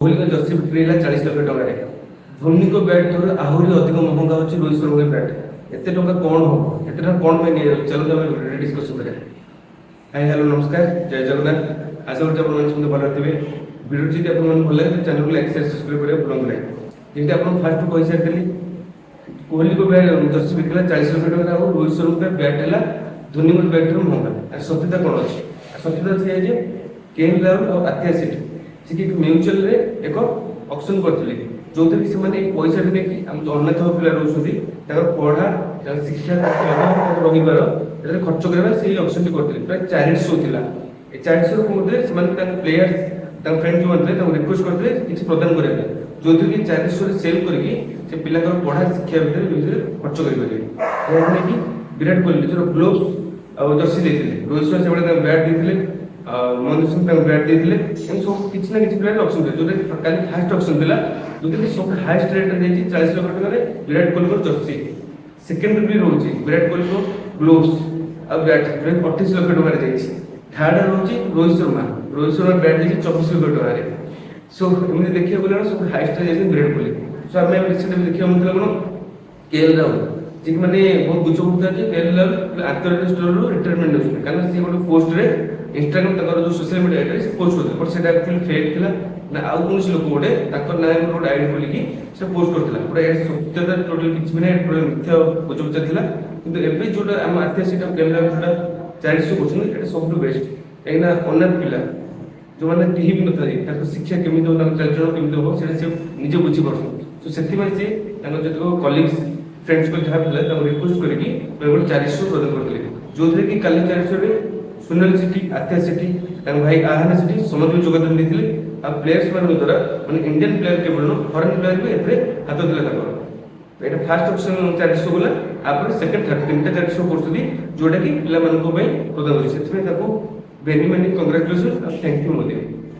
କୋହଲିଙ୍କ ଜର୍ସି ବିକ୍ରି ହେଲା 40 ଲକ୍ଷ ଟଙ୍କାରେ। ଧୋନିଙ୍କ ବ୍ୟାଟ୍ ଠାରୁ ଆହୁରି ଅଧିକ ମହଙ୍ଗା ହେଉଛି ରୋହିତ ଶର୍ମାଙ୍କ ବ୍ୟାଟ୍। ଏତେ ଟଙ୍କା କ'ଣ ହବ? ଏତେ ଟଙ୍କା କ'ଣ ପାଇଁ ନିଆଯାଉଛି? ଚାଲନ୍ତୁ ଆମେ ଭିଡ଼ିଓରେ ଡିସ୍କସନ୍ କରିବା। ହାଇ ହ୍ୟାଲୋ ନମସ୍କାର, ଜୟ ଜଗନ୍ନାଥ। ଆଶା କରୁଛି ଆପଣମାନେ ସମସ୍ତେ ଭଲ ଥିବେ। ଭିଡ଼ିଓ ଯଦି ଆପଣମାନଙ୍କୁ ଭଲ ଲାଗେ ଚ୍ୟାନେଲକୁ ଲାଇକ୍ ସେୟାର ସବସ୍କ୍ରାଇବ୍ କରିବାକୁ ଭୁଲନ୍ତୁ ନାହିଁ। ଯେମିତି ଆପଣଙ୍କୁ ଫାଷ୍ଟ କହିସାରିଥିଲି, କୋହଲିଙ୍କ ବ୍ୟାଟ୍ ଜର୍ସି ବିକ୍ରି ହେଲା 40 ଲକ୍ଷ ଟଙ୍କାରେ, ଆଉ ରୋହିତ ଶର୍ମାଙ୍କ ବ୍ୟାଟ୍ ହେଲା ଧୋନିଙ୍କ ବ୍ୟାଟ୍ ଠାରୁ ମହଙ୍ଗା। ସତ୍ୟତା କ'ଣ ଅଛି? ସତ୍ୟତା ଅଛି ଯେ କେଏଲ୍ ରାହୁଲ ଆଉ ଆଥିୟା ସେଠି ସେ ମ୍ୟୁଚୁଆଲରେ ଏକ ଅକ୍ସନ୍ କରିଥିଲେ, ଯେଉଁଥିରେ କି ସେମାନେ ଏଇ ପଇସାଟା ନେଇକି ଆମ ଯେଉଁ ଅନାଥ ପିଲା ରହୁଛନ୍ତି ତାଙ୍କର ପଢ଼ା, ତାଙ୍କର ଶିକ୍ଷା, ରହିବାର ଏଥିରେ ଖର୍ଚ୍ଚ କରିବା ସେଇ ଅକ୍ସନ୍ଟି କରିଥିଲେ। ପ୍ରାୟ 400 ଥିଲା। ଏ 400 ମଧ୍ୟରେ ସେମାନେ ତାଙ୍କ ପ୍ଲେୟାର, ତାଙ୍କ ଫ୍ରେଣ୍ଡ ଯେଉଁମାନେ ଥିଲେ ତାଙ୍କୁ ରିକ୍ୱେଷ୍ଟ କରିଥିଲେ କିଛି ପ୍ରଦାନ କରିବା ପାଇଁ, ଯେଉଁଥିରେ କି 400ରେ ସେଲ୍ କରିକି ସେ ପିଲାଙ୍କର ପଢ଼ା ଶିକ୍ଷା ଭିତରେ ଖର୍ଚ୍ଚ କରିପାରିବେ। ଏହା ନେଇକି ବିରାଟ କୋହଲି ନିଜର ଗ୍ଲୋଭ୍ସ ଆଉ ଜର୍ସି ଦେଇଥିଲେ, ରୋହିତ ଶର୍ମା ସେଭଳି ତାଙ୍କ ବ୍ୟାଟ୍ ଦେଇଥିଲେ, ମହେନ୍ଦ୍ର ସିଂ ତାଙ୍କୁ ବ୍ୟାଟ୍ ଦେଇଥିଲେ। ଏମିତି ସବୁ କିଛି ନା କିଛି ପ୍ଲେୟାର ଅକ୍ସନ୍ ଥିଲେ, ଯେଉଁଟାକି କାଲି ଫାଷ୍ଟ ଅକ୍ସନ୍ ଥିଲା, ଯେଉଁଥିରେ ସବୁ ହାଏଷ୍ଟ ରେଟ୍ରେ ଦେଇଛି 40 ଲକ୍ଷ ଟଙ୍କାରେ ବିରାଟ କୋହଲିଙ୍କର ଜର୍ସି। ସେକେଣ୍ଡରେ ବି ରହୁଛି ବିରାଟ କୋହଲିଙ୍କ ଗ୍ଲୋଭ୍ସ ଆଉ ବ୍ୟାଟ୍, ଯେଉଁଟାକି 28 ଲକ୍ଷ ଟଙ୍କାରେ ଯାଇଛି। ଥାର୍ଡରେ ରହୁଛି ରୋହିତ ଶର୍ମା ବ୍ୟାଟ୍ ଦେଇଛି 24 ଲକ୍ଷ ଟଙ୍କାରେ। ସୋ ଏମିତି ଦେଖିବାକୁ ଗଲେ ସବୁ ହାଏଷ୍ଟରେ ଯାଇଛନ୍ତି ବିରାଟ କୋହଲି। ସୋ ଆମେ ରିସେଣ୍ଟ ଦେଖିବାକୁ ମିଳିଥିଲା କ'ଣ, କେଏଲ୍ ରାହୁଲ, ଯିଏକି ମାନେ ବହୁତ ଗୁଛ କରୁଥିଲା ଯେ କେଏଲ୍ ରାହୁଲ ଆନ୍ତର୍ଜାତିକ ସ୍ତରରୁ ରିଟାୟାରମେଣ୍ଟ ନେଉଛନ୍ତି, କାରଣ ସେ ଗୋଟେ ପୋଷ୍ଟରେ ଇନଷ୍ଟାଗ୍ରାମ ତାଙ୍କର ଯେଉଁ ସୋସିଆଲ ମିଡ଼ିଆରେ ସେ ପୋଷ୍ଟ କରୁଥିଲେ, ବଟ୍ ସେଟା ଆକ୍ଚୁଆଲି ଫେକ୍ ଥିଲା। ନା ଆଉ କୌଣସି ଲୋକ ଗୋଟେ ତାଙ୍କ ନାଁ ଗୋଟେ ଆଇଡି ଖୋଲିକି ସେ ପୋଷ୍ଟ କରିଥିଲା। ପୁରା ଏ ସତ୍ୟତା ଟୋଟାଲ କିଛି ବି ନାହିଁ, ପୁରା ମିଥ୍ୟା ଗୁଜବଚାର ଥିଲା। କିନ୍ତୁ ଏବେ ଯୋଉଟା ଆମ ଆଥିୟା ସେଟା କେଏଲ୍ ରାହୁଲ ଯୋଉଟା 400 କରୁଛନ୍ତି, ଏଟା ସବୁଠୁ ବେଷ୍ଟ। କାହିଁକିନା ଅନାଥ ପିଲା ଯେଉଁମାନେ କେହି ବି ନଥାଏ, ତାଙ୍କ ଶିକ୍ଷା କେମିତି ହେବ, ତାଙ୍କ ଚାରିଜଣ କେମିତି ହେବ, ସେଇଟା ସେ ନିଜେ ବୁଝିପାରୁଛନ୍ତି। ତ ସେଥିପାଇଁ ସେ ତାଙ୍କର ଯେତେକ କଲିଗ୍ସ, ଫ୍ରେଣ୍ଡସ୍ଙ୍କ ଯାହା ଥିଲା ତାଙ୍କୁ ରିକ୍ୱେଷ୍ଟ କରିକି ଗୋଟେ 400 ପ୍ରଦାନ କରିଥିଲେ, ଯେଉଁଥିରେ କି କାଲି 400ରେ ସୁନୀଲ ସେଠୀ, ଆଥିୟା ସେଠୀ, ତାଙ୍କ ଭାଇ ଆହାନା ସେଠୀ ସମସ୍ତେ ଯୋଗଦାନ ଦେଇଥିଲେ। ଆଉ ପ୍ଲେୟର୍ସ ମାନଙ୍କ ଦ୍ୱାରା ମାନେ ଇଣ୍ଡିଆନ୍ ପ୍ଲେୟାର କେବଳ ନୁହଁ, ଫରେନ୍ ପ୍ଲେୟାର ବି ଏଥିରେ ହାତ ଥିଲା ତାଙ୍କର। ଏଇଟା ଫାଷ୍ଟ ଅପସନ୍ 400 ଗଲା, ତାପରେ ସେକେଣ୍ଡ ଥାର୍ଡ ତିନିଟା 400 କରୁଛନ୍ତି, ଯେଉଁଟାକି ପିଲାମାନଙ୍କ ପାଇଁ ପ୍ରଦାନ ହେଉଛି। ସେଥିପାଇଁ ତାକୁ ଭେରି ମେନି କଂଗ୍ରାଚୁଲେସନ୍ ଆଉ ଥ୍ୟାଙ୍କ ୟୁ ମଧ୍ୟ।